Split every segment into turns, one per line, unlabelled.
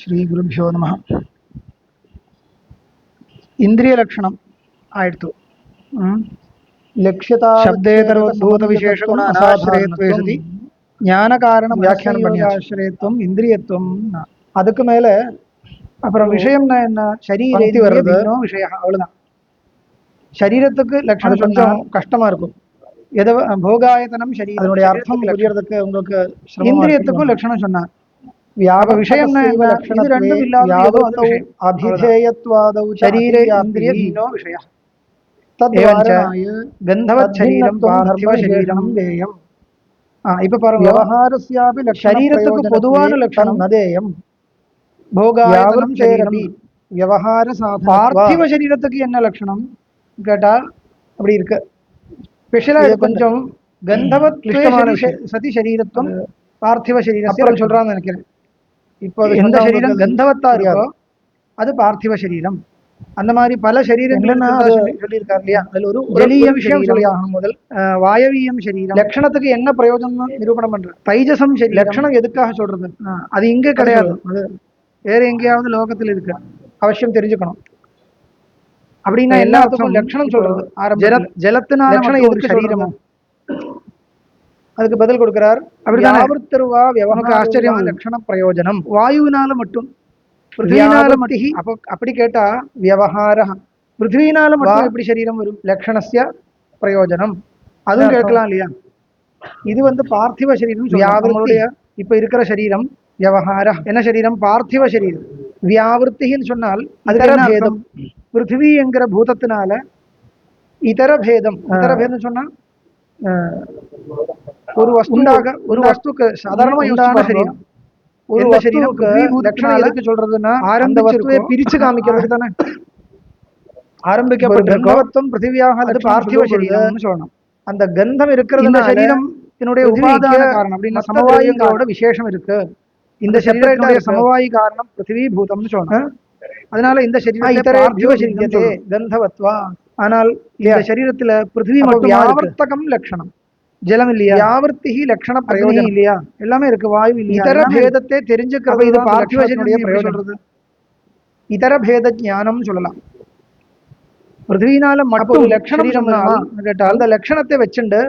श्रीगुरुभ्यो नमः। इन्द्रियलक्षणम् आयतु लक्ष्यता शब्देतरोद्भूतविशेषगुण असाधारणत्वे सति ஞானகாரண வியாக்கியானம் பண்ணியாச்சு. ஆசிரியத்துவம் இந்திரியத்துவம் அதுக்கு மேல அப்புறம் விஷயம்னா என்ன சரீரம் வருது விஷயம் அவ்வளவுதான். சரீரத்துக்கு லட்சணம் கொஞ்சம் கஷ்டமா இருக்கும். எத போகாயத்தனம் சரீரம் அதனுடைய அர்த்தம் புரியறதுக்கு உங்களுக்கு இந்திரியத்துக்கும் லட்சணம் சொன்னார். விஷயம்னா என்ன இது ரெண்டும் இல்லாத அபிதேயத்வாதௌ சரீரே இந்திரிய தீனோ விஷய தத்வாரணாய கந்தவத் சரீரம் பார்த்திவ சரீரம் தேயம். இப்ப பாருங்க விவகாரஸ்யாபி சரீரத்துக்கு பொதுவான லட்சணம் நதேயம் போகாயதனம் சரீரம் விவகார சாதனம். பார்த்திவ சரீரத்துக்கு என்ன லட்சணம் கேட்டால் அப்படி இருக்கு. ஸ்பெஷலா இது கொஞ்சம் கந்தவத் சதி சரீரத்துவம் பார்த்திவ சரீரம் சொல்றான்னு நினைக்கிறேன். இப்போ எந்த சரீரம் கந்தவத்தா இருக்கோ அது பார்த்திவ சரீரம். அந்த மாதிரி பல சரீரங்கள் சொல்லியிருக்காரு இல்லையா? அதுல ஒரு ஜலீய விஷயம் சொல்லியாகணும். முதல் வாயவீயம் சரீரம் லட்சணத்துக்கு என்ன பிரயோஜனம் நிரூபணம் பண்ற தைஜசம் சரி லட்சணம் எதுக்காக சொல்றது அது இங்க கிடையாது, அது வேற எங்கேயாவது லோகத்தில் இருக்கு. அவசியம் தெரிஞ்சுக்கணும். அப்படின்னா எல்லாத்துக்கும் லட்சணம் சொல்றது ஜலத்தினால ஒரு சரீரமும் அதுக்கு பதில் கொடுக்கிறார். அப்படிருவா விவகார ஆச்சரியம் லட்சண பிரயோஜனம் வாயுவினால மட்டும் பிருத்திவினால மட்டும். அப்படி கேட்டா விவகார பிருத்திவினால மட்டும் எப்படி சரீரம் வரும்? லட்சணஸ்ய பிரயோஜனம் அதுவும் கேட்கலாம் இல்லையா? இது பார்த்திவ சரீரம். வியாவிருத்திய இப்ப இருக்கிற சரீரம் விவகார என்ன சரீரம்? பார்த்திவ சரீரம். வியாவிருத்தின்னு சொன்னால் அது பேதம். பிருத்திவி என்கிற பூதத்தினால இதர பேதம். இதர பேதம் சொன்னா ஒரு வஸ்துண்டாக ஒரு வஸ்துக்கு சாதாரணமா உண்டான சரீரம். ஒரு சரீரத்துக்கு லட்சணம் எதுக்கு சொல்றதுன்னா அந்த வஸ்துவை பிரிச்சு காமிக்கிறது தானே. ஆரம்பிக்கப்பட்டிருக்கும் பிருத்திவியாக அது பார்த்திவ சரீரம்னு சொல்லணும். அந்த கந்தம் இருக்கிறது இந்த சரீரம் என்னுடைய உபாதான காரணம் அப்படின்னா சமவாயிகளோட விசேஷம் இருக்கு. இந்த சரீரத்துடைய சமவாயி காரணம் பிருத்திவி பூதம்னு சொல்லணும். அதனால இந்த சரீரத்தை கந்தவத்வா. ஆனால் இந்த சரீரத்துல பிருத்திவி மட்டும் வியாவர்த்தகம் லட்சணம் ஜலம் இல்லையா? வியாவர்த்தி லட்சண பிரயோஜனம் இல்லையா? எல்லாமே இருக்கு. வாயு இதர பேதத்தை தெரிஞ்சுக்கிறது இது பார்த்திவனுடைய பிரயோஜனம். இதர பேத ஞானம் சொல்லலாம். பிருத்திவினால மட்டும் லட்சணம் கேட்டால் அந்த லட்சணத்தை வச்சுண்டு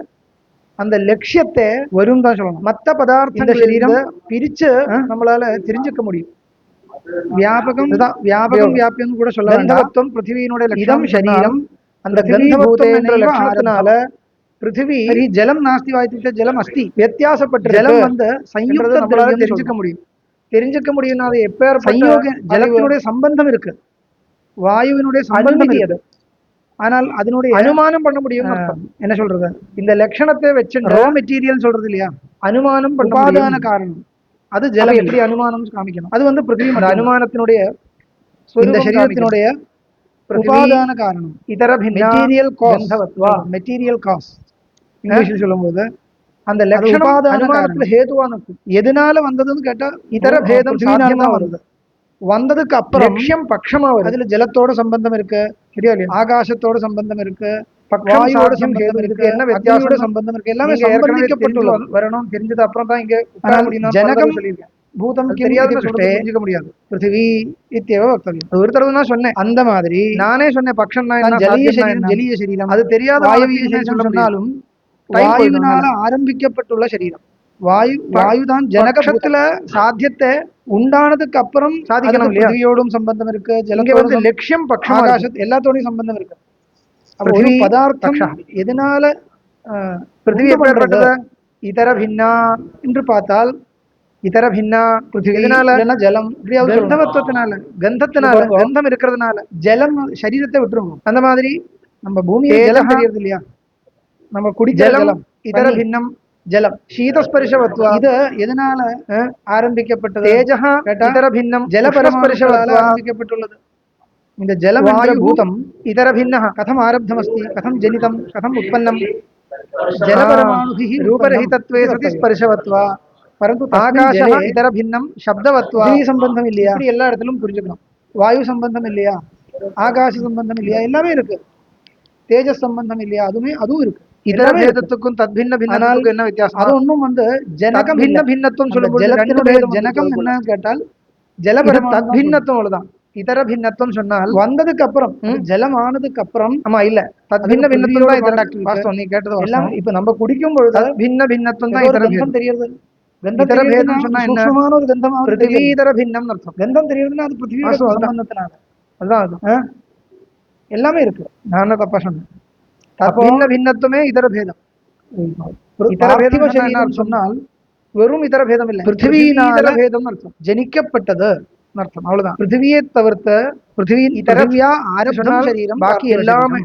அந்த லட்சியத்தை வரும் தான் சொல்லணும். மற்ற பதார்த்த சரீரம் பிரிச்சு நம்மளால தெரிஞ்சுக்க முடியும். வியாபகம் வியாபகம் வியாபியம் கூட சொல்ல கந்தவத்துவம் பிருத்திவியினுடைய லட்சணம் சரீரம். அந்த கந்தவத்துவம் என்ற லட்சணத்தினால பிருத்திவி ஜலம் நாஸ்தி வாய்த்து ஜலம் அஸ்தி வித்தியாசப்பட்ட ஜலம் நம்மளால தெரிஞ்சுக்க முடியும். தெரிஞ்சுக்க முடியும். அது எப்பேற்பட்ட ஜலத்தினுடைய சம்பந்தம் இருக்கு, வாயுவினுடைய சம்பந்தம் அது. ஆனால் அதனுடைய அனுமானம் பண்ண முடியும். என்ன சொல்றது? இந்த லட்சணத்தை வச்சு ரோ மெட்டீரியல் சொல்றது இல்லையா? அனுமானம் பண்ணாதான காரணம் அது ஜலம். எப்படி அனுமானம் காமிக்கணும்? அது பிருத்திவி அனுமானத்தினுடைய இந்த சரீரத்தினுடைய உபாதான காரணம். இதர மெட்டீரியல் காஸ் மெட்டீரியல் காஸ் இங்கிலீஷில் சொல்லும் போது அந்த லட்சணம் ஹேதுவான எதனால வந்ததுன்னு கேட்டா இதர பேதம் சாத்தியமா வருது. வந்ததுக்கு அப்புறம் லட்சியம் பட்சமா வருது. அதுல ஜலத்தோட சம்பந்தம் இருக்கு, சரியா இல்லையா? ஆகாசத்தோட சம்பந்தம் இருக்கு, வாயுவோட சம்பந்தம் இருக்கு, என்ன வித்தியாசோட சம்பந்தம் இருக்கு, எல்லாமே சம்பந்திக்கப்பட்டுள்ளது வரணும். தெரிஞ்சது அப்புறம் தான் இங்க ஜனகம் சொல்லியிருக்கேன். பூதம் தெரியாத தெரிஞ்சுக்க முடியாது. பிருத்திவி இத்தியவ வக்தவியம் ஒரு தடவை தான் சொன்னேன். அந்த மாதிரி நானே சொன்னேன் பட்சம் ஜலிய சரீரம் ஜலிய சரீரம். அது தெரியாத வாயுவிய சொன்னாலும் வாயுவினால ஆரம்பிக்கப்பட்டுள்ள சரீரம். வாயுதான் ஜனகத்துல சாத்தியத்தை உண்டானதுக்கு அப்புறம் சாதிக்கணும். பிருத்திவியோடும் சம்பந்தம் இருக்கு, ஜலத்தோட லட்சியம் பட்சம் ஆகாசத்து எல்லாத்தோடையும் சம்பந்தம் இருக்கு. ஒரு பதார்த்தம் எதனால பிருத்திவி பண்றது இதர பின்னா என்று பார்த்தால் இதர பின்னா பிருத்திவினால ஜலம் கந்தவத்துவத்தினால கந்தத்தினால கந்தம் இருக்கிறதுனால ஜலம் சரீரத்தை விட்டுருவோம். அந்த மாதிரி நம்ம பூமியை ஜலம் தெரியறது இல்லையா? நம்ம குடி ஜலம் இதர பின்னம் ஜலம் சீதஸ்பர்ஷவத்வா. இது எதனால ஆரம்பிக்கப்பட்டது? தேஜஹ இதர பின்னம் ஜலபரஸ்பர்ஷவத்வா ஆரம்பிக்கப்பட்டுள்ளது. இந்த ஜலம் பூதம் இதர பின்னஹ கதம் ஆரப்தமஸ்தி, கதம் ஜனிதம், கதம் உற்பன்னம்? ஜலபரமாணுபிஹ ரூபரஹிதத்வே சதி ஸ்பர்ஷவத்வா. பரந்து ஆகாசஹ இதர பின்னம் சப்தவத்வா. ಈ சம்பந்தம் இல்லையா? இப்படி எல்லா இடத்திலும் புரிஞ்சுக்கணும். வாயு சம்பந்தம் இல்லையா? ஆகாச சம்பந்தம் இல்லையா? எல்லாமே இருக்கு. தேஜஸ் சம்பந்தம் இல்லையா? அதுவும் இருக்கு. இதர பேதத்துக்கும் தத்பின்ன பின்னத்துக்கும் என்ன வித்தியாசம்? அது ஒன்றும் ஜனகம் பின்ன பின்னத்துவம் சொல்லும்போது ஜலத்தினுடைய ஜனகம் என்ன கேட்டால் தத்பின்னத்துவம் அவ்வளவுதான். இதர பின்னத்துவம் சொன்னால் வந்ததுக்கு அப்புறம் ஜலமானதுக்கு அப்புறம் ஆமா இல்ல தத்பின்ன பின்னத்துவம் தான் இதர வாஸ்தவம். நீ கேட்டது எல்லாம் இப்ப நம்ம குடிக்கும் பொழுது பின்ன பின்னத்துவம் தான் இதர கந்தம் தெரியுது. இதர பேதம் சொன்னா என்ன? சூக்ஷ்மமான ஒரு கந்தம் பிருத்திவி இதர பின்னம் அர்த்தம். கந்தம் தெரியுதுன்னா அது பிருத்திவியோட சம்பந்தத்தினால அதுதான் அது எல்லாமே இருக்கு. நான் தப்பா சொன்னேன். பின்ன பின்னத்துவமே இதர பேதம். இதர பேதம் சொன்னால் வெறும் இதர பேதம் இல்லை, பிருத்திவியினால பேதம் அர்த்தம், ஜனிக்கப்பட்டது அர்த்தம். அவ்வளவுதான். பிருத்திவியை தவிர்த்த பிருத்திவியின் இதரவியா ஆரம்பம் சரீரம் பாக்கி எல்லாமே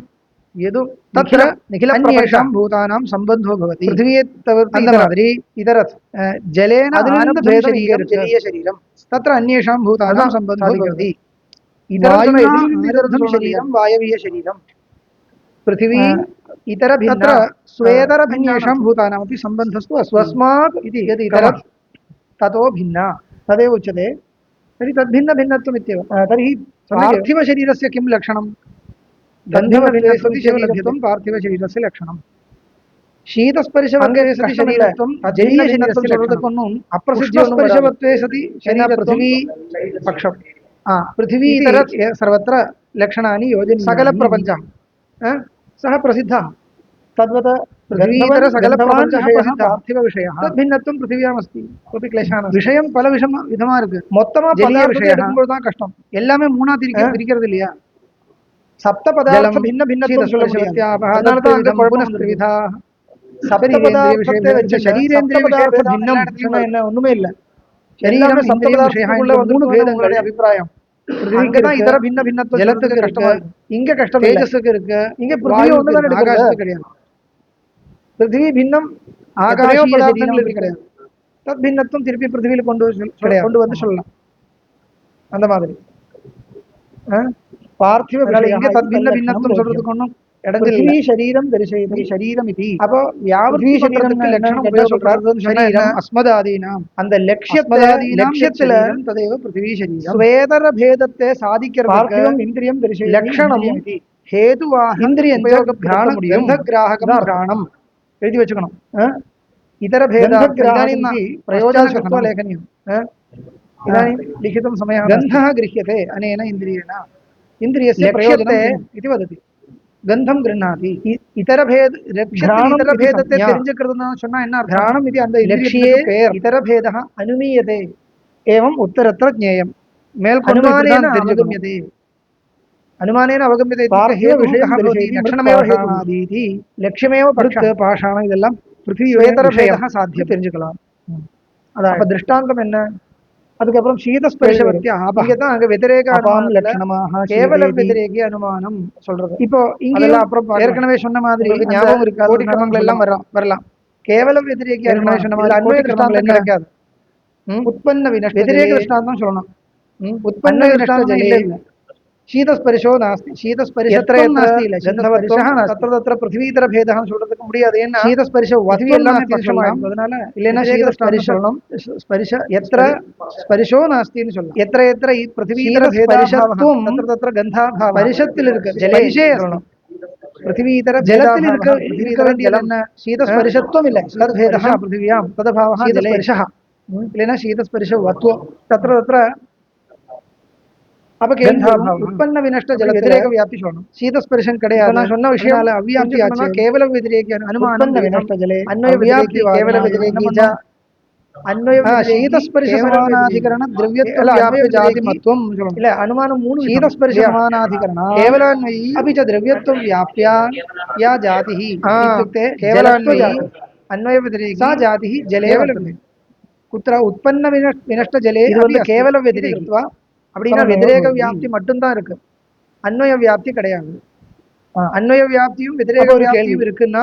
எதுவும் தத்ர நிகிலன்யேஷாம் பூதானாம் சம்பந்தோ பவதி. பிருத்திவியை தவிர்த்து அந்த மாதிரி இதர ஜலேன ஆரம்பம் சரீரம் ஜலீய சரீரம் தத்ர அன்யேஷாம் பூதானாம் சம்பந்தோ பவதி. இதரம் சரீரம் வாயவீய சரீரம் பிருத்திவி इतर भिन्न स्वेतर भिन्नेषां भूतानामपि सम्बन्धस्तु अस्मात् इति यदि इतरत् ततो भिन्ना तदेव उच्यते. तर्हि तद्भिन्न भिन्नत्वम् इत्येव. तर्हि पार्थिवशरीरस्य किं लक्षणं? गन्धवत्वं पार्थिवशरीरस्य लक्षणं. शीतस्पर्शवत्वे सति शरीरत्वं जलीयशरीरस्य लक्षणं. अप्रसिद्धस्पर्शवत्वे सति शरीरत्वं पृथिवी पक्षं पृथिवी इतरत् सर्वत्र लक्षणानि योजनीयानि. सकलप्रपञ्चः सः प्रसिद्धः तद्वत् पृथिवीतर सकलप्रपञ्चः पार्थिव विषयः तद्भिन्नत्वं पृथिव्यामस्ति. कोऽपि क्लेशः नास्ति. விஷயம் பல விதமா இருக்கு. மொத்தமா பதார்த்தத்தை எடுக்கும்போது தான் கஷ்டம். எல்லாமே மூணா பிரிக்கிறது இல்லையா? சப்த பதார்த்த பின்ன பின்னத்துவம் சொல்ல முடியாது. அதனால தான் அங்க குழப்பம் விதா சப்த பதார்த்தத்தை வச்சு சரீரேந்திரிய விஷயத்தை பின்னம் சொன்னா என்ன? ஒண்ணுமே இல்ல. சரீரம் சப்த பதார்த்தத்துக்குள்ள மூணு பேதங்களுடைய அபிப்பிராயம். அங்கதான் இதர பின்ன பின்னத்துவம் ஜலத்துக்கு கஷ்டமா இருக்கு. இங்க கஷ்டம் தேஜஸுக்கு இருக்கு. இங்க பிருத்திவி ஒண்ணுதான் இருக்கு, ஆகாசத்துக்கு கிடையாது. பிருத்திவி பின்னம் ஆகாய பதார்த்தங்களுக்கு கிடையாது. தத் பின்னத்துவம் திருப்பி பிருத்திவியில கொண்டு வந்து சொல்லலாம். அந்த மாதிரி பார்த்திவ இங்க தத் பின்ன பின்னத்துவம் சொல்றதுக்கு ஒண்ணும் இடஞ்சில்லை. சரீரம் தரிசயதி சரீரம் இது. அப்போ வியாபிருத்தி சரீரத்துக்கு லட்சணம் உபயோகப்படுறது சரீரம் அஸ்மதாதீனாம். அந்த லட்சியத்துல ததேவ பிருத்திவி சரீரம். ஸ்வேதர பேதத்தை சாதிக்கிறதுக்கு இந்திரியம் தரிசயதி லட்சணம் ஹேதுவாக இந்திரியம் கிராண முடியும். கிராஹகம் கிராணம் எழுதி வச்சுக்கணும். இதர பேத பிரயோஜன லேखनीयम् इदानीं लिखितं समयः गन्धः गृह्यते अनेन इन्द्रियेण इन्द्रियस्य प्रयोजनम् इति वदति. गंधम गृह्णाति इतर भेद इतर भेदते தெரிஞ்சிக்கிறதுன்னு சொன்னா என்ன அர்த்தம்? கிராணம் இது அந்த இலட்சியே இதர பேதः அனுமீயதே एवं उत्तरत्र ज्ञेयम्. மேல் अनुमानेन அவगम्यते अनुमानेन அவगम्यते इत्युक्ते विषयः भवति लक्षणमेव हेतुः लक्ष्यमेव पक्षः पाषाणம் இதெல்லாம் பிருத்திவியேதர பேதः சாத்தியம் தெரிஞ்சுக்கலாம். அதான் அப்ப திருஷ்டாந்தம் என்ன? அதுக்கப்புறம் சீதஸ்பர்ஷவர்த்தி ஆபகதான் அங்க வெதிரேக அனுமானம் லட்சணமாக கேவல வெதிரேகி அனுமானம் சொல்றது. இப்போ இங்க அப்புறம் ஏற்கனவே சொன்ன மாதிரி ஞாபகம் இருக்காது, கோடி கிரமங்கள் எல்லாம் வரலாம். கேவல வெதிரேகி அனுமானம் சொன்ன மாதிரி அன்வய திருஷ்டாந்தம் கிடைக்காது. உற்பன்ன வினஷ்ட வெதிரேக திருஷ்டாந்தம் சொல்லணும். உற்பன்ன வினஷ்ட இல்ல. शीतस्पर्शो नास्ति. शीतस्पर्शत्वं नास्ति இல்ல. शीतस्पर्शः तत्र तत्र पृथ्वीतर भेदः சொல்றதுக்கு முடியாது. ஏன்னா शीतस्पर्श पृथ्वी எல்லாமே பட்சமாயிடும். அதனால இல்லனா शीतस्पर्श சொல்லணும். स्पर्श यत्र स्पर्शो नास्ति ன்னு சொல்லலாம். यत्र यत्र पृथ्वीतर भेदः तत्र तत्र गन्धाभाव परिषத்தில் இருக்கு. ஜலேஷே சொல்லணும். पृथ्वीतर ஜலத்தில் இருக்கு. ஜலம் शीतस्पर्शत्वம் இல்ல. तद् भेदः पृथिव्यां तदभावः शीतस्पर्शः இல்லனா शीतस्पर्शवत्व तत्र तत्र அப்ப உற்பன்ன வினஷ்ட ஜல வெதிரேக வியாப்தி சொல்லணும். சீதஸ்பர்ஷம் கிடையாது. நான் சொன்ன விஷயம் அவ்வியாப்தி ஆச்சு. கேவல வெதிரேக அனுமானம் வினஷ்ட ஜலே அன்வய வியாப்தி கேவல வெதிரேகி ஜ அன்வய சீதஸ்பர்ஷ சமானாதிகரண திரவ்யத்வ வியாப்தி ஜாதிமத்வம் சொல்லணும். இல்ல அனுமானம் மூணு சீதஸ்பர்ஷ சமானாதிகரண கேவலான்வயி अपि च द्रव्यत्व व्याप्या या जातिः इत्युक्ते केवलान्वयी अन्वय व्यतिरेकी सा जातिः जले वर्तते. कुत्र उत्पन्न विनष्ट जले केवल व्यतिरेकित्वा அப்படின்னா வெதிரேக வியாப்தி மட்டும்தான் இருக்கு, அன்வய வியாப்தி கிடையாது. அன்வய வியாப்தியும் வெதிரேக வியாப்தியும் இருக்குன்னா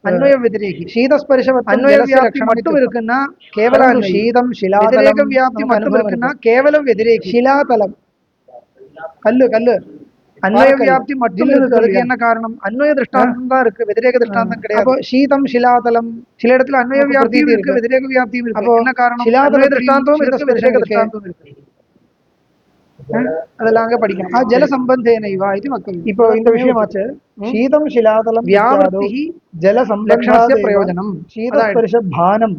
அன்வய வெதிரேகி. சீதஸ்பர்ஷ அன்வய வியாப்தி மட்டும் இருக்குன்னா கேவலம் சீதம் ஷிலா. வெதிரேக வியாப்தி மட்டும் இருக்குன்னா கேவலம் வெதிரேகி. ஷிலாதலம் கல்லு கல்லு அன்வய வியாப்தி மட்டும் இருக்கு. என்ன காரணம்? அன்வய திருஷ்டாந்தம் தான் இருக்கு, வெதிரேக திருஷ்டாந்தம் கிடையாது. அப்போ சீதம் ஷிலாதலம் சில இடத்துல அன்வய வியாப்தியும் இருக்கு, வெதிரேக வியாப்தியும் இருக்கு. அப்போ என்ன காரணம்? ஷிலாதல திருஷ்டாந்தமும் இருக்கு, வெதிரேக திருஷ்டாந்தமும் இருக்கு. அதெல்லாம் அங்க படிக்கணும். ஜல சம்பந்தேன இவா இது மக்கள். இப்போ இந்த விஷயமாச்சு. சீதம் ஷிலாதலம் வியாவர்த்தி ஜல சம்லக்ஷணஸ்ய பிரயோஜனம். சீதஸ்பர்ஷ பானம்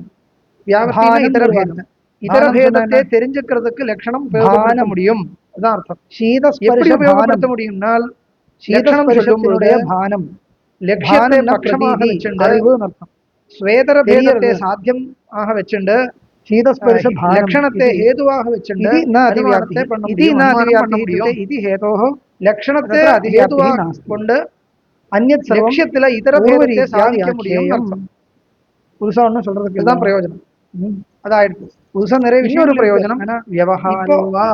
வியாவர்த்தினா இதர பேதம். இதர பேதத்தை தெரிஞ்சுக்கிறதுக்கு லட்சணம் உபயோகப்படுத்த முடியும். அதான் அர்த்தம். எப்படி உபயோகப்படுத்த முடியும்னால் லட்சணம் சொல்லும்போது பானம் லட்சியத்தை பட்சமாக வச்சுண்டு ஸ்வேதர பேதத்தை சாத்தியம் ஆக வச்சுண்டு லட்சணத்தை ஹேதுவாக வச்சுண்டு அதிவார்த்தை பண்ண முடியும். இது ஹேதோஹோ லட்சணத்தை ஹேதுவாக கொண்டு அந்நியத் லட்சியத்துல இதர பேதத்தை சாதிக்க முடியும். புதுசா ஒன்னும் சொல்றதுக்கு இதுதான் பிரயோஜனம். அதாயிடுச்சு. புதுசா நிறைய விஷயம். ஒரு பிரயோஜனம்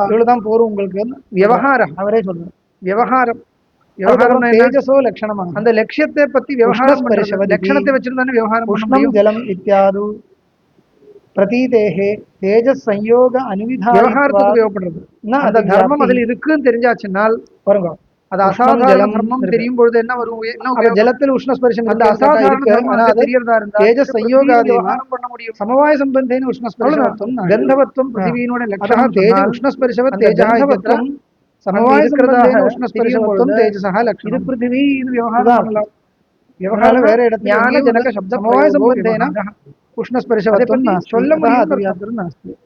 இவ்வளவுதான் போரும் உங்களுக்கு. விவகாரம் அவரே சொல்றாரு. விவகாரம் விவகாரம் தேஜசோ லட்சணமா அந்த லட்சியத்தை பத்தி விவகாரம் லட்சணத்தை வச்சிருந்தானே விவகாரம். உஷ்ணம் ஜலம் இத்தியாது பிரதீதேகே தேஜஸ் சயோக அனுவிதா விவகாரத்துக்கு உபயோகப்படுறது. அந்த தர்மம் அதில் இருக்குன்னு தெரிஞ்சாச்சுனால் பாருங்க, அது அசாதாரண தர்மம் தெரியும் பொழுது என்ன வரும்? ஜலத்தில் உஷ்ணஸ்பரிசம் அந்த அசாதாரண தெரியறதா இருந்தா தேஜஸ் சயோகாதி விவகாரம் பண்ண முடியும். சமவாய சம்பந்தேன உஷ்ணஸ்பரிசம் கந்தவத்வம் பிருத்திவியினோட லட்சணம் தேஜ உஷ்ணஸ்பரிசவ தேஜாஹித்வம் சமவாய சம்பந்தேன உஷ்ணஸ்பரிசவத்வம் தேஜசஹ லட்சணம். இது பிருத்திவி, இது விவகாரம் பண்ணலாம். விவகாரம் வேற இடத்துல ஞான ஜனக சப்த சமவாய சம்பந்தேன உஷ்ணஸ்பரிசவத்வம் சொல்ல முடியும்.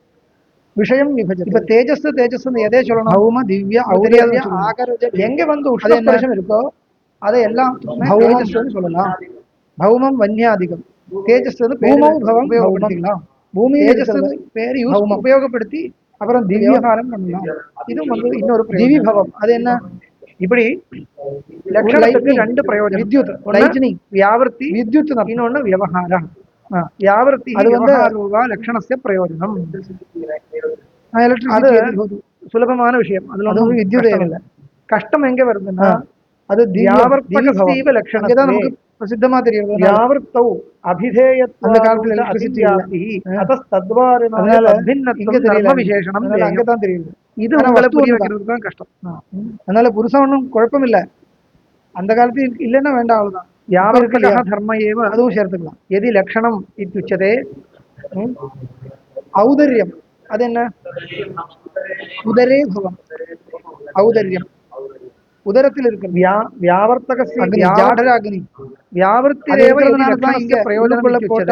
விஷயம் விபஜதி. இப்ப தேஜஸ் தேஜஸ் எதே சொல்லணும்? பௌம திவ்ய ஔதர்ய ஆகரஜ எங்க வந்து உஷ்ணஸ்பரிசம் இருக்கோ அதை எல்லாம் தேஜஸ்ன்னு சொல்லலாம். பௌமம் வன்யாதிகம் தேஜஸ் பூமௌ பவம் உபயோகப்படுத்திக்கலாம். பூமி தேஜஸ் பேர் யூஸ் உபயோகப்படுத்தி அப்புறம் திவ்யகாரம் பண்ணலாம். இதுவும் வந்து இன்னொரு திவி பவம். அது என்ன? இப்படி லட்சணத்துக்கு ரெண்டு பிரயோஜனம். வித்யுத் லைட்னிங் வியாவர்த்தி வித்யுத் இன்னொன்னு விவகாரம் வியாவர்த்தி. அது வந்து லட்சணஸ்ய பிரயோஜனம். அது சுலபமான விஷயம். அதுல ஒன்றும் வித்யுத் இல்லை. கஷ்டம் எங்க வருதுன்னா அது வியாவர்த்தக லட்சணம் தான் நமக்கு பிரசித்தமா தெரியுது. வியாவர்த்தௌ அபிதேயத்வ அந்த காலத்துல எலக்ட்ரிசிட்டி விசேஷனம் அங்கதான் தெரியுது. இது உங்களை புரிய வைக்கிறது தான் கஷ்டம். அதனால புருஷன் ஒன்றும் குழப்பம் இல்லை. அந்த காலத்துல இல்லைன்னா வேண்டாம், அவ்வளவுதான். வியாவர்த்தக தர்ம ஏவ அதுவும் சேர்த்துக்கலாம். எதி லட்சணம் இத்துச்சதே ஔதர்யம். அது என்ன? உதரே பவம் ஔதர்யம் உதரத்தில் இருக்கு. வியாவர்த்தக அக்னி வியாவர்த்திரேவ இங்க பிரயோஜனம் போட்ட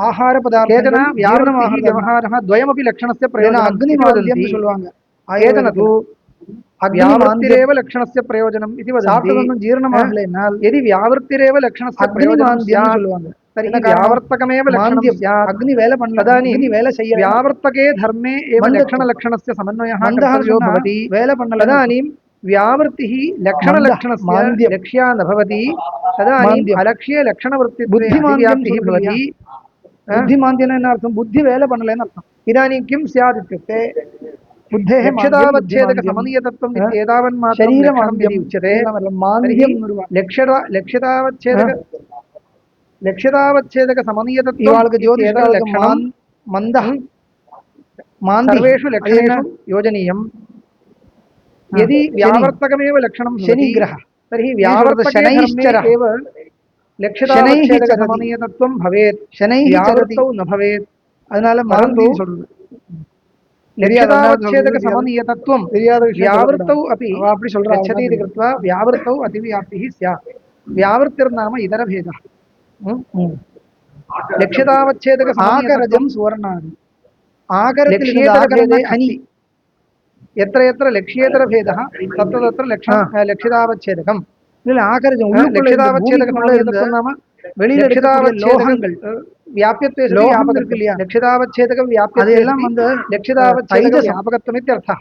ஆகார பதார்த்தம் வியாவரணமாக விவகாரः द्वयमपि लक्षणस्य प्रयोजनम् अग्निमाद्यं சொல்லுவாங்க. ஏதனது வியாவர்த்திரேவ லட்சணस्य பிரயோஜனம் இது வதந்தி. ஜீரணமாகலைனால் எதி வியாவர்த்திரேவ லட்சணस्य பிரயோஜனம் சொல்லுவாங்க. சரி, வியாவர்த்தகமேவ லட்சணம் ஸ்யாத். அக்னி வேலை பண்ணல, அக்னி வேலை செய்ய வியாவர்த்தகே தர்மே ஏவ லட்சண லட்சணस्य समन्वयः भवति. வேலை பண்ணல ததானீம் व्यावृत्तिः लक्षण लक्षणस्य लक्ष्या न भवति. तदानीम् अलक्ष्ये लक्षणवृत्तित्वे बुद्धिमान्द्यं भवति. बुद्धिमान्द्येन अर्थं बुद्धि वेले पण्णलेन अर्थम्. इदानीं किं स्यात् इत्युक्ते बुद्धेः लक्ष्यतावच्छेदक समनीयतत्वम् एतावन्मात्रं शरीरम् यदि उच्यते लक्ष्यतावच्छेदक समनीयतत्वं मन्दः सर्वेषु लक्षणेषु योजनीयम्. यदि व्यावर्तकमेव लक्षणं शनिग्रह तर्हि व्यावर्तकशनैश्चरः एव लक्ष्यतावच्छेदकसमनीयतत्वं भवेत्. व्यावर्तौ न भवेत्. அதனால மறந்து சொல்றது லக்ஷ்யதாவच्छेदक समनीयतत्वं व्यावर्तौ अपि அப்படி சொல்றாங்க. गच्छति इति कृत्वा व्यावर्तौ अतिव्याप्तिः स्यात्. व्यावर्तिर्नाम इतरभेदः. लक्ष्यतावच्छेदक आकरजं सुवर्णादि आकरतिलेतरभेदे हनि यत्र यत्र लक्ष्येतर भेदः तत्र तत्र लक्ष्यतावच्छेदकम्. இதுல ஆகரஜம் லட்சிதாவச்சேதகம் நாம வெளியில லோகங்கள் வியாபியத்துவ லோகம் இருக்கு இல்லையா? லட்சிதாவச்சேதகம் வியாபியம் அதெல்லாம் வந்து லட்சிதாவச்சேதக வியாபகத்துவம் இत्यर्थः.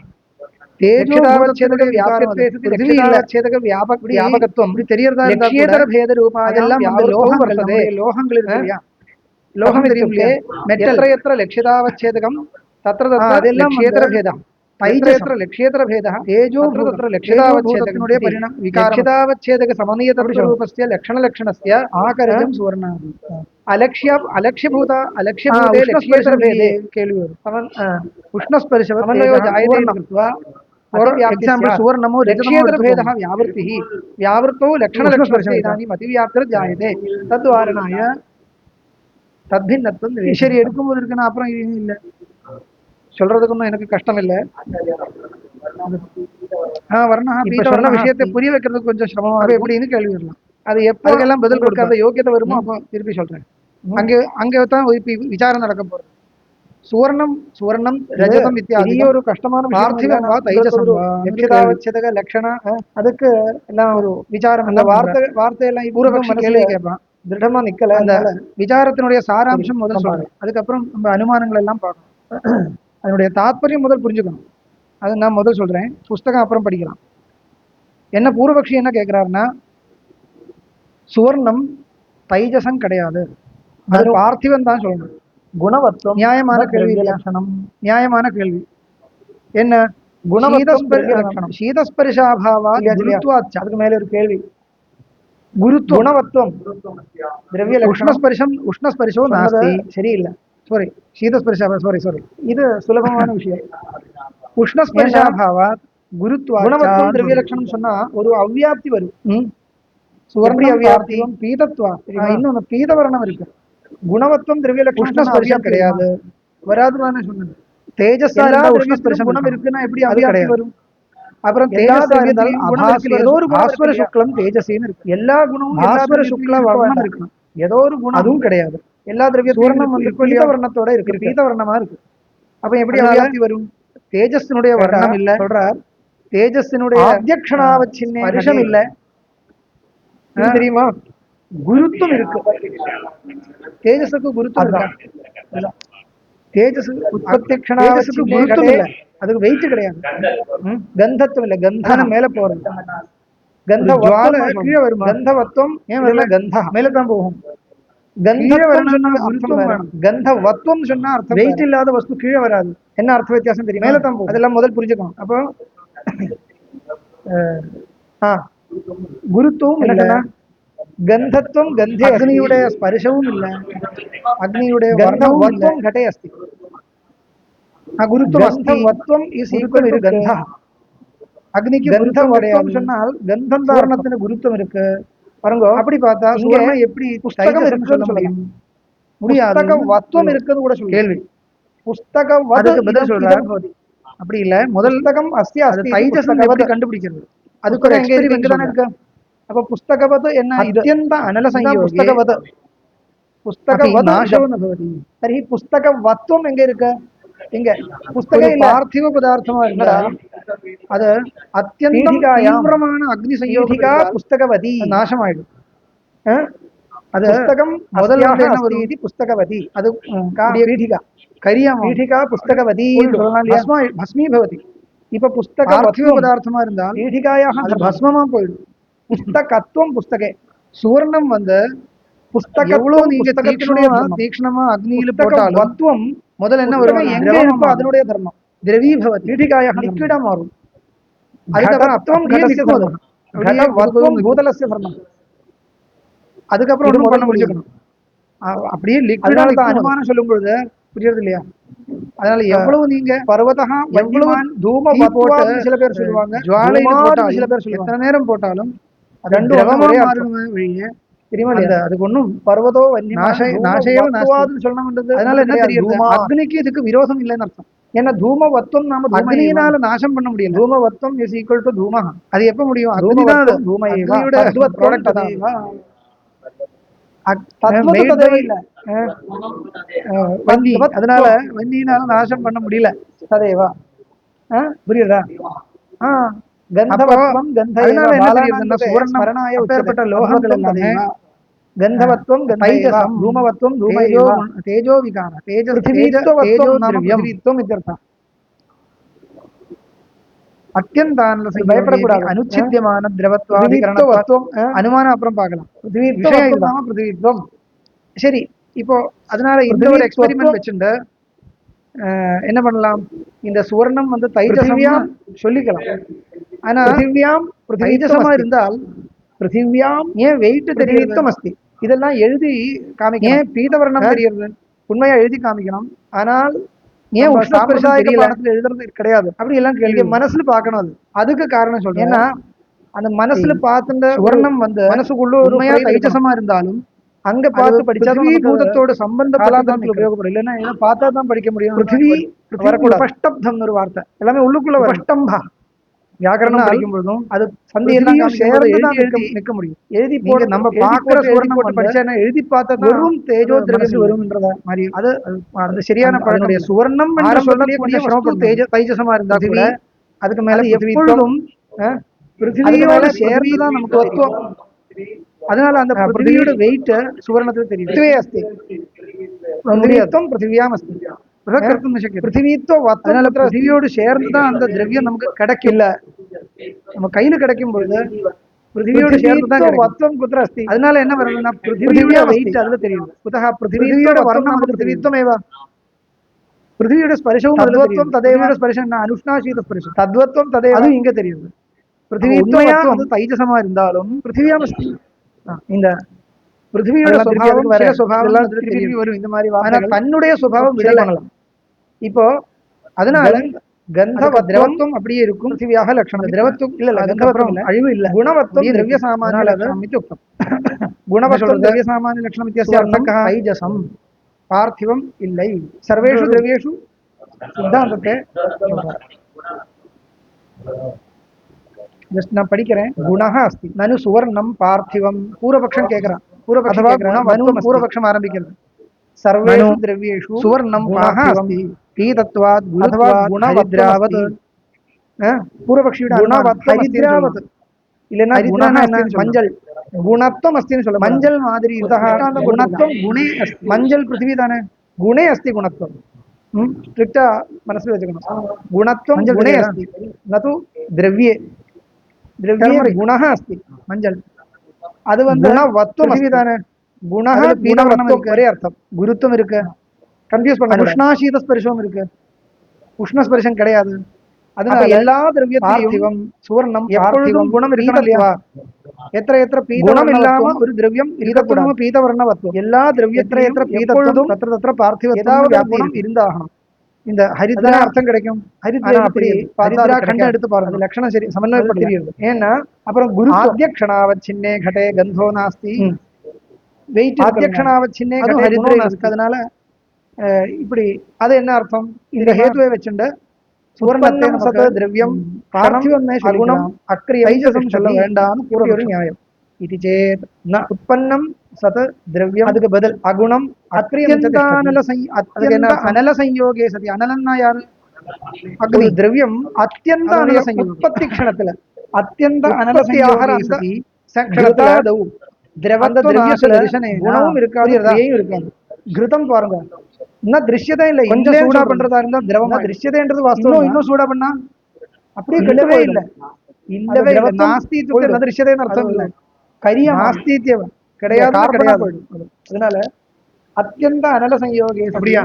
தேஜோதாவச்சேதக வியாபியத்துவ லட்சிதாவச்சேதக வியாபகத்துவம் இப்படி தெரியறதா இருந்தா லட்சியேதர பேத ரூபா அதெல்லாம் லோகம் வர்த்ததே. லோகங்கள் இருக்கு இல்லையா? லோகம் தெரியும்லே மெட்டல் यत्र लक्ष्यतावच्छेदकम् तत्र तत्र लक्ष्येतर भेदः लक्ष्येतर भेदः तेजो तत्र लक्ष्यतावच्छेदकनुடைய परिणाम लक्ष्यतावच्छेदक समनीयतत्वरूपस्य लक्षणलक्षणस्य आकरजं सुवर्णादि अलक्ष्यभूत अलक्ष्यभूते लक्ष्येतर भेदे केलु उष्णस्पर्शव समन्वयो जायते कृत्वा फॉर एग्जांपल सुवर्णमो लक्ष्येतर भेदः व्यावृत्तिः व्यावृत्तौ लक्षणलक्षणस्य इदानीं अतिव्याप्तिर्जायते तद्वारणाय तद्भिन्नत्वं சரி எடுக்கும்போது இருக்குன்னா அப்புறம் இல்ல சொல்றதுக்கு எனக்கு கஷ்டம் இல்லை. வர்ணா சொன்ன விஷயத்தை புரிய வைக்கிறதுக்கு கொஞ்சம் சிரமமா எப்படின்னு கேள்வி வரலாம். அது எப்போ எல்லாம் பதில் கொடுக்காத யோகியத்தை வருமோ அப்போ திருப்பி சொல்றேன். அங்கே தான் விசாரம் நடக்க போறது. സുവർണം സുവർണം രജതം ഇത്യാദി ഒരു കഷ്ടമാണ് പാർത്ഥിവം വാ തൈജസം ലക്ഷ്യതാവച്ഛതക ലക്ഷണ അതൊക്കെ എല്ലാം ഒരു വിചാരം அந்த வார்த்தையெல்லாம் பூர்வபக்ஷி கேள்வி கேட்பான் திருடமா நிக்கல அந்த விசாரத்தினுடைய சாராம்சம் முதல் சொல்றேன் அதுக்கப்புறம் நம்ம அனுமானங்கள் எல்லாம் பார்க்கணும் அதனுடைய தாத்பரியம் முதல் புரிஞ்சுக்கணும் அது நான் முதல் சொல்றேன் புஸ்தகம் அப்புறம் படிக்கலாம் என்ன பூர்வபக்ஷி என்ன கேட்கிறாருன்னா சுவர்ணம் தைஜசம் கிடையாது அது பார்த்திவன் தான் சொல்லணும் குணவத்வம் நியாயமான கேள்வி லட்சணம் நியாயமான கேள்வி என்ன குணவத்வம் சீதஸ்பரிசாபாவா குருத்வாச்ச அதுக்கு மேல ஒரு கேள்வி குருத்வம் குணவத்வம் திரவிய உஷ்ணஸ்பரிசம் உஷ்ணஸ்பரிசோ நாஸ்தி சரியில்லை சாரி சீதஸ்பரிசாபா சாரி இது சுலபமான விஷயம் உஷ்ணஸ்பரிசாபாவா குருத்வா குணவத்வம் திரவிய லட்சணம் சொன்னா ஒரு அவ்வியாப்தி வரும் சுவர்ண அவ்வியாப்தியும் பீதத்வா இன்னொன்னு பீதவர்ணம் இருக்கு குணவத்வம் திரவிய லட்சணம் கிடையாது வராதுன்னு சொன்னது தேஜஸால குணம் இருக்குன்னா எப்படி அவ்வியாப்தி வரும் அப்புறம் தேஜஸா இருந்தால் ஏதோ ஒரு பாஸ்வர சுக்லம் தேஜஸின்னு இருக்கு எல்லா குணமும் பாஸ்வர சுக்ல வர்ணம் இருக்கணும் ஏதோ ஒரு குணம் அதுவும் கிடையாது எல்லா திரவிய சூர்ணம் வந்து பீதவர்ணத்தோட இருக்கு பீதவர்ணமா இருக்கு அப்ப எப்படி அவ்வியாப்தி வரும் தேஜஸினுடைய வர்ணம் இல்ல சொல்றார் தேஜஸினுடைய அத்தியக்ஷணாவச்சின்ன ஸ்பர்ஷம் இல்ல தெரியுமா குருத்துவம் இருக்கு தேஜஸுக்கு குருத்துவம் இருக்கா தேஜஸ் உற்பத்தியக்ஷணாவச்சின்ன குருத்துவம் இல்ல அதுக்கு வெயிட் கிடையாது கந்தத்துவம் இல்ல கந்தான மேல போறது கந்த ஜுவால கீழே வரும் கந்தவத்துவம் ஏன் வரல கந்தா மேல தான் போகும் கந்தவத்துவம் சொன்னா அர்த்தம் வேணும் கந்தவத்துவம் சொன்னா அர்த்தம் வெயிட் இல்லாத வஸ்து கீழே வராது என்ன அர்த்த வித்தியாசம் தெரியும் மேல தான் போகும் அதெல்லாம் முதல் புரிஞ்சுக்கணும் அப்போ குருத்துவம் இல்ல गंधत्वं गंधे अग्नियुடைய स्पर्शवुम ಇಲ್ಲ अग्नियुடைய वर्णवत्वं घटे अस्ति गुरुत्वम अस्ति वत्वम इज इक्वल टू गंध அக்னிக்கு गंधवत्वம் சொன்னால் गंधம் பூரணத்தின குருத்துவம் இருக்கு பாருங்க அப்படி பார்த்தா சூரியன் எப்படி புஸ்தகம் இருக்குன்னு சொல்ல முடியாது புஸ்தகவत्वம் இருக்குன்னு கூட சொல்ல கேள்வி புஸ்தகவத்துக்கு பதில் சொல்றாரு அப்படி இல்ல முதல் புஸ்தகம் அஸ்தி அஸ்தி தைஜஸ் எப்படி கண்டுபிடிக்கிறது அதுக்கு ஒரு எக்ஸ்பெரிமென்ட் தான இருக்கு அப்ப புஸ்தகவத் என்ன அत्यंत अनलसंयोगे पुस्तकवत् पुस्तकवत् नाशो न भवति तर्हि पुस्तकवत्वम எங்க இருக்கு இங்க புஸ்தக பார்த்திவ பதார்த்தமா இருந்தா அது அत्यंत தீவிரமான அக்னி சயோகிகா புஸ்தகவதி நாசமாயிடும் அது புஸ்தகம் முதல்ல என்ன வருது புஸ்தகவதி அது பீഠிகா கரியா பீഠிகா புஸ்தகவதி சொல்லலாம் இல்லையா பஸ்மீ பவதி இப்ப புஸ்தக பார்த்திவ பதார்த்தமா இருந்தால் பீഠிகாயாக அது பஸ்மமா போயிடும் புஸ்தகத்துவம் புஸ்தகே சுவர்ணம் வந்து புஸ்தக எவ்வளவு நீங்க தீக்ஷ்ணமா அக்னியில போட்டாலும் வத்வம் முதல்ல என்ன வரும் எங்க இருக்கோ அதனுடைய தர்மம் திரவீபவதி பீഠிகாயாக லிக்விடா மாறும் அதுக்கப்புறம் அத்வம் கடஸ்ய தர்மம் வத்வம் பூதலஸ்ய தர்மம் அதுக்கப்புறம் ஒண்ணும் பண்ண முடிஞ்சுக்கணும் அப்படியே லிக்விடா அனுமானம் சொல்லும் பொழுது புரியுறது இல்லையா அதனால எவ்வளவு நீங்க பர்வதா எவ்வளவு தூம வத்வா சில பேர் சொல்லுவாங்க ஜுவாலையில போட்டாலும் சில பேர் சொல்லுவாங்க எத்தனை நேரம் போட்டாலும் அதுக்கு ஒண்ணும் பர்வதோ நாசையாதுன்னு சொல்லணும்ன்றது அதனால என்ன தெரியும் அக்னிக்கு இதுக்கு விரோதம் இல்லைன்னு அர்த்தம் ஏன்னா தூமவத்வம் நாம அக்னியினால நாசம் பண்ண முடியும் தூமவத்வம் இஸ் ஈக்குவல் டு தூம அது எப்ப முடியும் அக்னிதான் தூமையோட ப்ராடக்ட் தான் வந்தி அதனால வந்தியினால நாசம் பண்ண முடியல ததேவா புரியுதா गंधवत्वम गंधवत्वम தைஜசம் धूमवत्वम धूमयो तेजो विकार तेजस्त्वम इत्यर्थ அத்தியந்தான பயப்படக்கூடாது அனுச்சித்தியமான திரவத்வம் அனுமானம் அப்புறம் பார்க்கலாம் பிருத்திவித்வம் சரி இப்போ அதனால இந்த ஒரு எக்ஸ்பெரிமெண்ட் வச்சுட்டு என்ன பண்ணலாம் இந்த சுவர்ணம் வந்து தைஜசமா சொல்லிக்கலாம் ஆனா தைஜசமா இருந்தால் பிருத்திவியாம் ஏன் வெயிட் தெரிவித்தம் அஸ்தி இதெல்லாம் எழுதி காமிக்க ஏன் பீதவர்ணம் தெரியுது உண்மையா எழுதி காமிக்கணும் ஆனால் ஏன் உஷ்ணஸ்பரிசாயகமானத்துல எழுதுறது கிடையாது அப்படி எல்லாம் கேள்வி மனசுல பார்க்கணும் அது அதுக்கு காரணம் சொல்றேன் ஏன்னா அந்த மனசுல பார்த்துட்ட சுவர்ணம் வந்து மனசுக்குள்ள உண்மையா தைஜசமா இருந்தாலும் அங்க பார்த்து படிச்சா பூதத்தோட சம்பந்தப்படாத உபயோகப்படும் இல்லைன்னா பார்த்தா தான் படிக்க முடியும் பிருத்திவி ஸ்பஷ்டப்தம் ஒரு வார்த்தை எல்லாமே உள்ளுக்குள்ள ஸ்பஷ்டம்பா வியாக்கரணம் படிக்கும் பொழுதும் அது சந்தி எல்லாம் சேர்ந்து தான் நிற்க முடியும். எழுதி போட்டு நம்ம பார்க்கிற சுவர்ணம் போட்டு படிச்சா எழுதி பார்த்தா வெறும் தேஜோ திரவியம் வரும்ன்றத மாதிரி அது அந்த சரியான பழனுடைய சுவர்ணம் என்று சொல்லக்கூடிய வஸ்து தைஜசமா இருந்தா கூட அதுக்கு மேல எப்பொழுதும் பிருத்திவியோட சேர்ந்துதான் நமக்கு தத்துவம். அதனால அந்த பிருத்திவியோட வெயிட் சுவர்ணத்துக்கு தெரியும். பிருத்திவே அஸ்தி பிருத்திவித்வம் பிருத்திவியாம் அஸ்தி அதனால பிருத்திவியோடு சேர்ந்துதான் அந்த திரவியம் நமக்கு கிடைக்கல. நம்ம கையில கிடைக்கும் பொழுது பிருத்திவியோடு சேர்ந்துதான் கிடைக்கும். அதனால என்ன வருதுன்னா பிருத்திவியோட வெயிட் அதுல தெரியும். குதஹ பிருத்திவியோட வர்ணம் பிருத்திவித்வமேவ பிருத்திவியோட ஸ்பர்ஷவும் தத்வத்வம் ததேவ ஸ்பர்ஷம் அனுஷ்ணாசீத ஸ்பர்ஷம் தத்வத்வம் ததேவ அது இங்க தெரியுது. பிருத்திவித்வயா அது தைஜசமா இருந்தாலும் பிருத்திவியாம் அஸ்தி. இந்த பிருத்திவியோட சுபாவம் வேற சுபாவம் திருப்பி வரும். இந்த மாதிரி வார்த்தைகள் தன்னுடைய சுபாவம் விடலாம். இப்போ அதனால கந்தவ திரவத்துவம் அப்படியே இருக்கும். பிருத்திவியாக லட்சணம் திரவத்துவம் இல்ல கந்தவத்துவம் அழிவு இல்ல. குணவத்துவம் திரவிய சாமானிய லட்சணம் இத்யுக்தம். குணவத்துவம் திரவிய சாமானிய லட்சணம் இத்யஸ்ய அர்த்தः தைஜசம் பார்த்திவம் இல்லை. சர்வேஷு திரவியேஷு சித்தாந்தத்தை ஜஸ்ட் நான் படிக்கிறேன். குணஹ அஸ்தி நனு சுவர்ணம் பார்த்திவம் பூர்வபக்ஷம் கேட்கிறான். பூர்வபக்ஷம் பூர்வபக்ஷம் ஆரம்பிக்கிறது. சர்வேஷு திரவியேஷு சுவர்ணம் பார்த்திவம் பீதத்வாத் குணத்வாத் குணவத்ராவத் பூர்வபக்ஷியோட குணவத் ஹரித்ராவத் இல்லனா குணஹ மஞ்சள் குணத்வம் அஸ்தின்னு சொல்ல மஞ்சள் மாதிரி குணத்வம் குணே அஸ்தி. மஞ்சள் பிருத்திவி தானே குணே அஸ்தி குணத்வம். ஸ்ட்ரிக்டா மனசுல வச்சுக்கணும். குணத்வம் குணே அஸ்தி நது திரவியே திரவியே குணஹ அஸ்தி மஞ்சள் அது வந்து குணவத்வம் அஸ்தி தானே. குணஹ பீதவர்ணம் ஒரே அர்த்தம். குருத்துவம் இருக்கு கன்ஃபியூஸ் பண்ண. உஷ்ணாசீத ஸ்பர்ஷம் இருக்கு. உஷ்ணஸ்பர்ஷம் கிடையாது. அதனால எல்லா திரவியத்திலும் சுவர்ணம் எப்பொழுதும் குணம் இருக்கா எത്ര എത്ര ഗുണം ഇല്ലാമ ഒരു ദ്രവ്യം ഇരിക്കக்கூடாது. പീതവർണ്ണവത്വം എല്ലാ ദ്രവ്യത്ര എത്ര പീതവർണ്ണം തത്ര തത്ര பார்த்திவம் குணம் இருந்தாகணும். இந்த ஹரித்ரா அர்த்தம் கிடைக்கும். ஹரித்ரா அப்படி ஹரித்ரா கண்ட எடுத்து பாருங்க லட்சணம் சரி சமன்வயப்பட தெரியுது. ஏன்னா அப்புறம் குரு ஆத்யக்ஷணாவத் சின்னே घटे गंधो नास्ति வெயிட் ஆத்யக்ஷணாவத் சின்னே घटे குணோ நாஸ்தி. அதனால இப்படி அது என்ன அர்த்தம்? இந்த ஹேதுவை வச்சுண்டு சுவர்ணத்தை சத திரவியம் பார்த்திவம் சகுணம் அக்ரியம் சொல்ல வேண்டாம் பூர்வ ஒரு நியாயம். இது சேத் ந உற்பன்னம் சத திரவியம் அதுக்கு பதில் அகுணம் அத்யந்தானல அனல संयोगे சதி. அனலன்னா யாரு? அக்னி. திரவியம் அத்யந்த அனல संयोग உற்பத்தி க்ஷணத்துல அத்யந்த அனல संयोगे சதி சக்ஷதாதௌ திரவத்வ தரிசனே குணமும் இருக்காது கிரியையும் இருக்காது. கிருதம் பாருங்க இன்னும் திருஷ்யதே இல்லை. கொஞ்சம் சூடா பண்றதா இருந்தா திரவமா திருஷ்யதேன்றது வாஸ்தவம். இன்னும் சூடா பண்ணா அப்படியே கெல்லவே இல்லை. இல்லவே இல்லை. நாஸ்தித்வம் திருஷ்யதேன்னு அர்த்தம் இல்லை. கரிய நாஸ்தித்யம் கிடையாது கிடையாது. அதனால அத்தியந்த அனல संयोगे அப்படியா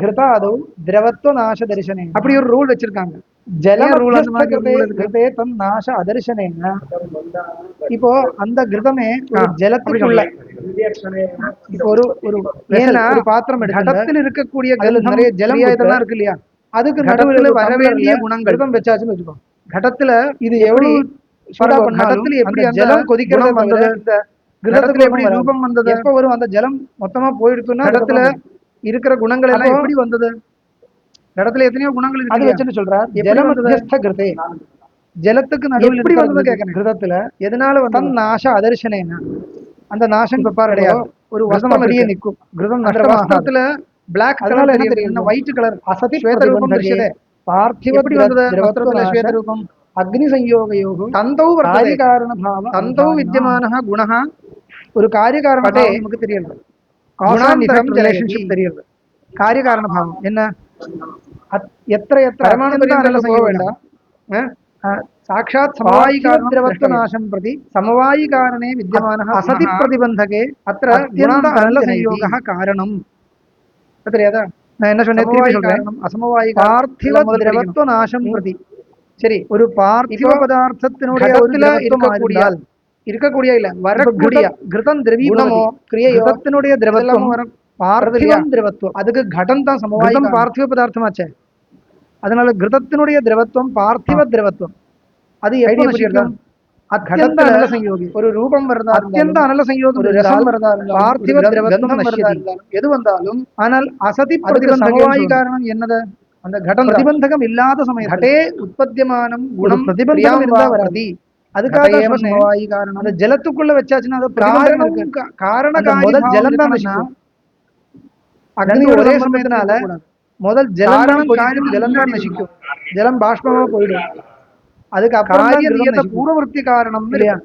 கிருதாதௌ திரவத்வ நாச தரிசனே அப்படி ஒரு ரூல் வச்சிருக்காங்க. ஜல ரூல் அந்த மாதிரி தன் நாச அதர்சனேன. இப்போ அந்த கிருதமே ஜலத்துக்குள்ள இப்போ ஒரு ஒரு பாத்திரம் கடத்தில் இருக்கக்கூடிய நிறைய ஜலம் இதெல்லாம் இருக்கு இல்லையா அதுக்கு நடுவில் வர வேண்டிய குணங்கள் கிருதம் வச்சாச்சுன்னு வச்சுக்கோ. கடத்துல இது எப்படி கடத்துல எப்படி ஜலம் கொதிக்கிறது வந்தது இந்த கிருதத்துல எப்படி ரூபம் வந்தது எப்ப வரும்? அந்த ஜலம் மொத்தமா போயிடுச்சுன்னா இடத்துல இருக்கிற குணங்கள் எல்லாம் எப்படி வந்தது? இடத்துல எத்தனையோ குணங்கள் இருக்கு. அது வச்சுன்னு சொல்றார் ஜலம் கிருதே ஜலத்துக்கு நடுவில் எப்படி வந்தது கேட்கிறேன். கிருதத்துல எதனால வந்து நாச அதர்சனேனா அந்த நாசம் பெப்பார் கிடையாது. ஒரு வசம் அப்படியே நிற்கும். கிருதம் வஸ்திரத்துல பிளாக் கலர்ல என்ன தெரியும்? ஒயிட் கலர் அசதி ஸ்வேத ரூபம் தரிசதே பார்த்திவ எப்படி வந்தது? வஸ்திரத்துல ஸ்வேத ரூபம் அக்னி संयोगयोः தந்தௌ வர்த்ததே காரண பாவம் தந்தௌ வித்யமானः குணः ஒரு காரிய காரண பாவம் நமக்கு தெரியுது. குணாந்தரம் ரிலேஷன்ஷிப் தெரியுது. காரிய காரண பாவம் என்ன எത്ര எത്ര பரமாணு பரிமாணல போக வேண்டாம். சாட்சாத் சமவாயி காரணத்வ நாசம் பிரதி சமவாயி காரணே வித்யமானः அசதி பிரதிபந்தகே அത്ര அத்யந்த அனல संयोगः காரணம். தெரியாதா நான் என்ன சொன்னேன்? திருப்பி சொல்றேன். அசமவாயி பார்த்திவ திரவத்வ நாசம் பிரதி சரி ஒரு பார்த்திவ பதார்த்தத்தினுடைய இருக்கக்கூடிய இல்ல வரக்கூடிய கிருதம் திரவீகுணமோ கிரியத்தினுடைய திரவத்துவம் பார்த்திவம் திரவத்துவம் அதுக்கு கடம் தான் சமவாயம் பார்த்திவ பதார்த்தமாச்சே. அதனால கிருதத்தினுடைய திரவத்துவம் பார்த்திவ திரவத்துவம் அது அத்தியந்த அனல संयोगी ஒரு ரூபம் வரதா அத்தியந்த அனல संयोगी ஒரு ரசம் வரதா பார்த்திவ திரவத்துவம் வரதா எது வந்தாலும் ஆனால் அசதி பிரதிபந்தக சமவாயி காரணம் என்னது? அந்த கடம் பிரதிபந்தகம் இல்லாத சமயம் கடே உற்பத்தியமானம் குணம் பிரதிபந்தகம் இருந்தா வராது. அதுக்காக சமவாயி காரணம். அந்த ஜலத்துக்குள்ள வச்சாச்சுன்னா அது காரண முதல் ஜலம் தான் நசிக்கும். அக்னி ஒரே சமயத்தினால முதல் ஜலம் தான் நசிக்கும். ஜலம் பாஷ்பமா போயிடும். அதுக்கு அப்புறம் பூர்வவர்த்தி காரணம் இல்லையா?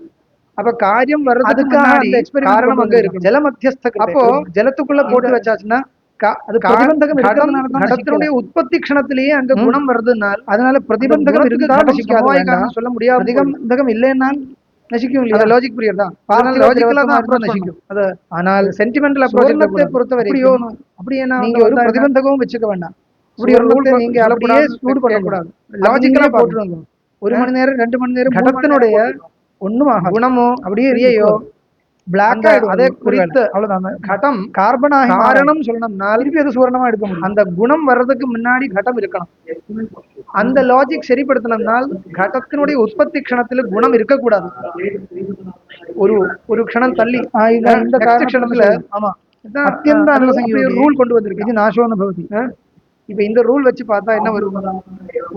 அப்ப காரியம் வர்றதுக்காக காரணம் அங்க இருக்கு. ஜல மத்தியஸ்த. அப்போ ஜலத்துக்குள்ள போட்டு வச்சாச்சுன்னா அது பிரதிபந்தகம் கடத்தினுடைய உற்பத்தி க்ஷணத்திலேயே அங்க குணம் வருதுனால் அதனால பிரதிபந்தகம் இருந்தா நசிக்காது சொல்ல முடியாது. பிரதிபந்தகம் இல்லைன்னால் நசிக்கும் இல்லையா? லாஜிக் புரியுதா? லாஜிக்கலா தான் அப்புறம் நசிக்கும் அது. ஆனால் சென்டிமெண்டல் அப்ரோச்சை பொறுத்தவரைக்கும் அப்படி என்ன நீங்க ஒரு பிரதிபந்தகமும் வச்சுக்க வேண்டாம். இப்படி ஒரு ரூல் நீங்க அப்படியே சூடு பண்ணக்கூடாது. லாஜிக்கலா போட்டுருங்க. 1 மணி நேரம் 2 மணி நேரம் கடத்தினுடைய ஒண்ணும் குணமோ அப்படியே இல்லையோ பிளாக் ஆயிடும். அதே குறித்து அவ்வளவுதான். கடம் கார்பனாக காரணம் சொல்லணும்னா திருப்பி அது சுவர்ணமா எடுக்க முடியும். அந்த குணம் வர்றதுக்கு முன்னாடி கடம் இருக்கணும். அந்த லாஜிக் சரிப்படுத்தணும்னால் கடத்தினுடைய உற்பத்தி க்ஷணத்துல குணம் இருக்கக்கூடாது. ஒரு க்ஷணம் தள்ளி இந்த க்ஷணத்துல ஆமா அத்தியந்த ரூல் கொண்டு வந்திருக்கு. இது நாசோன பவதி. இப்ப இந்த ரூல் வச்சு பார்த்தா என்ன வரும்?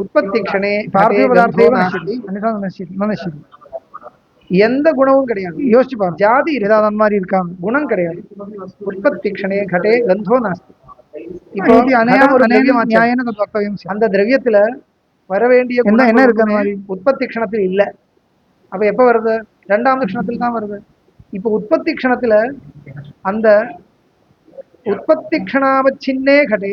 உற்பத்தி க்ஷணே பார்த்திவ பதார்த்தம் எந்த குணமும் கிடையாது. யோசிச்சு பாருங்க. ஜாதி ஏதாவது அந்த மாதிரி இருக்காங்க, குணம் கிடையாது. உற்பத்தி க்ஷணே கடே கந்தோ நாஸ்தி. இப்போ அந்த திரவியத்துல வர வேண்டிய குணம் என்ன இருக்கிற மாதிரி உற்பத்தி க்ஷணத்தில் இல்ல. அப்ப எப்ப வருது? 2வது க்ஷணத்துல தான் வருது. இப்ப உற்பத்தி க்ஷணத்துல அந்த உற்பத்தி க்ஷணாவச்சின்னே கடே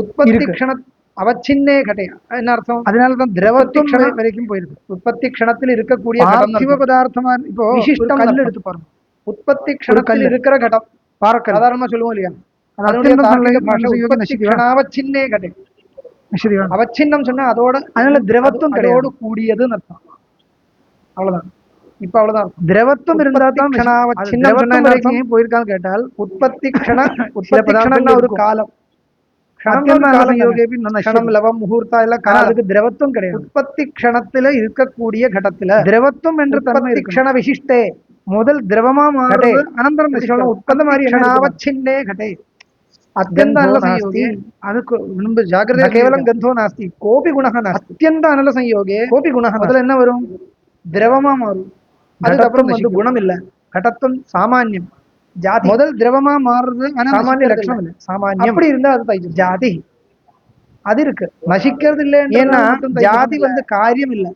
உற்பத்தி க்ஷண அவச்சின்னே கடை என்ன அர்த்தம்? அதனாலதான் திரவத்துவம் வரைக்கும் போயிருக்கு. உற்பத்தி க்ஷணத்தில் இருக்கக்கூடிய பார்த்திவ பதார்த்தமா இப்போ விசிஷ்டம் கல் எடுத்து பாருங்க. உற்பத்தி க்ஷணத்தில் இருக்கிற கடம் பார்க்க சாதாரணமா சொல்லுவோம் இல்லையா? அவச்சின்னே கடை அவச்சின்னம் சொன்னா அதோட அதனால திரவத்துவம் கடையோடு கூடியதுன்னு அர்த்தம். அவ்வளவுதான். இப்ப அவ்வளவுதான். திரவத்துவம் இருந்தா தான் போயிருக்கான்னு கேட்டால் உற்பத்தி க்ஷண ஒரு காலம் திரவத்துவம் கிடையாது. உற்பத்தி க்ஷணத்துல இருக்கக்கூடிய கடத்துல திரவத்துவம் என்று உற்பத்தி க்ஷண விசிஷ்டே முதல் திரவமா மாறுது. அனந்தரம் உற்பத்தி மாதிரி அவச்சின்னே கடை அत्यंत अनल संयोगे ಅದಕ್ಕೆ ரொம்ப ಜಾಗೃತೆ ಕೇವಲಂ ಗಂಧೋ ನಾಸ್ತಿ ಕೋಪಿ ಗುಣಃ ನಾಸ್ತಿ ಅತ್ಯಂತ ಅನಲ ಸಂಯೋಗೆ ಕೋಪಿ ಗುಣಃ ಮೊದಲ என்ன வரும்? திரவமா மாறும். அதுக்கப்புறம் வந்து குணம் இல்ல. கடத்துவம் சாமான்யம். ஜாதி முதல் திரவமா மாறுறது சாமானிய லட்சணம் இல்ல. சாமான்யம் அப்படி இருந்தா அது ஜாதி அது இருக்கு. நசிக்கிறது இல்லை. ஏன்னா ஜாதி வந்து காரியம் இல்ல.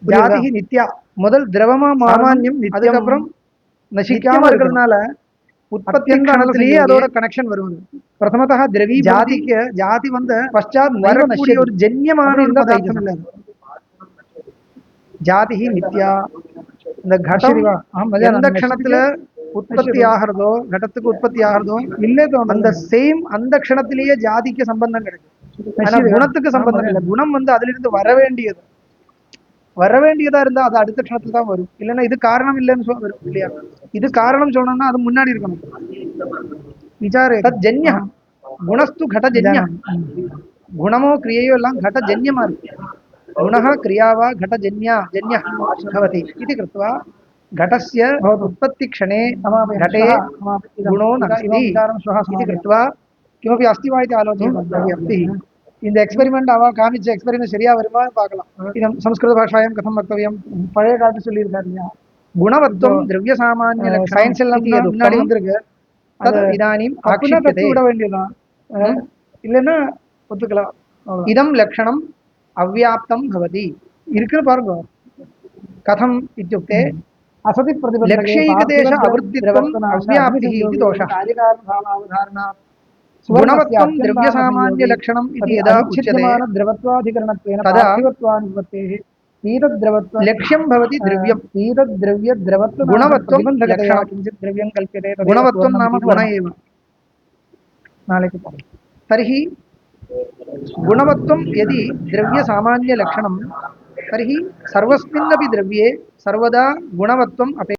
ஜாதி நித்யா முதல் திரவமா சாமான்யம். அதுக்கப்புறம் நசிக்காம இருக்கிறதுனால உற்பத்தி க்ஷணத்திலேயே அதோட கனெக்ஷன் வருவது. பிரதமத்தः திரவி ஜாதிக்கு ஜாதி வந்து பశ్చాத் வரக்கூடிய ஒரு ஜன்யமான பதார்த்தம் இல்ல. ஜாதி நித்யா. இந்த கடம் எந்த க்ஷணத்துல உற்பத்தி ஆகிறதோ கடத்துக்கு உற்பத்தி ஆகிறதோ இல்லே அந்த சேம் அந்த க்ஷணத்திலேயே ஜாதிக்கு சம்பந்தம் கிடைக்கும். குணத்துக்கு சம்பந்தம் இல்லை. குணம் வந்து அதுல இருந்து வர வேண்டியதா இருந்தா அது அடுத்த க்ஷணத்துல தான் வரும். இல்லைன்னா இது காரணம் இல்லைன்னு வரும் இல்லையா? இது காரணம் சொன்னோம்னா அது முன்னாடி இருக்கணும். விசாரே தத் ஜன்யா குணஸ்து கட ஜன்யா. குணமோ கிரியையோ எல்லாம் கட ஜன்யமா இருக்கு. குணः क्रियावा घटजन्या जन्यः भवति इति कृत्वा घटस्य उत्पत्ति क्षणे घटे गुणो नास्ति इति कृत्वा किमपि अस्ति वा इति आलोचयति. இந்த எக்ஸ்பெரிமெண்ட் அவ காமிச்ச எக்ஸ்பெரிமெண்ட் சரியா வருமா பார்க்கலாம். இது சமஸ்கிருத பாஷாயம் கதம் வக்தவ்யம் பழைய காலத்து சொல்லியிருக்காரு இல்லையா? குணவத்வம் திரவிய சாமானிய லட்சணம் சயின்ஸ் எல்லாம் முன்னாடி வந்திருக்கு. அது இதானிம் ஆக்ஷிப்யதே விட வேண்டியதான். இல்லைன்னா ஒத்துக்கலாம். இதம் லட்சணம் अव्याप्तम भवति इरुक्कु पारुंग कथम इत्युक्ते असति प्रतिबंधके लक्ष्यैकदेश अवृत्तित्वम् अव्याप्तिः इति दोषः. गुणवत्वं द्रव्यसामान्य लक्षणम् इति यदा उच्यते द्रवत्वाधिकरणत्वेन पार्थिवत्वानुपत्तेः ईतद्द्रवत्व लक्ष्यं भवति द्रव्यं ईतद्द्रव्य द्रवत्व गुणवत्वं लक्षणं किञ्चित् द्रव्यं कल्प्यते. गुणवत्वं नाम गुण एव. तर्हि गुणवत्वं यदि द्रव्य सामान्य लक्षणं तर्हि सर्वस्मिन्नपि द्रव्ये सर्वदा गुणवत्वम् अपेक्षितम्.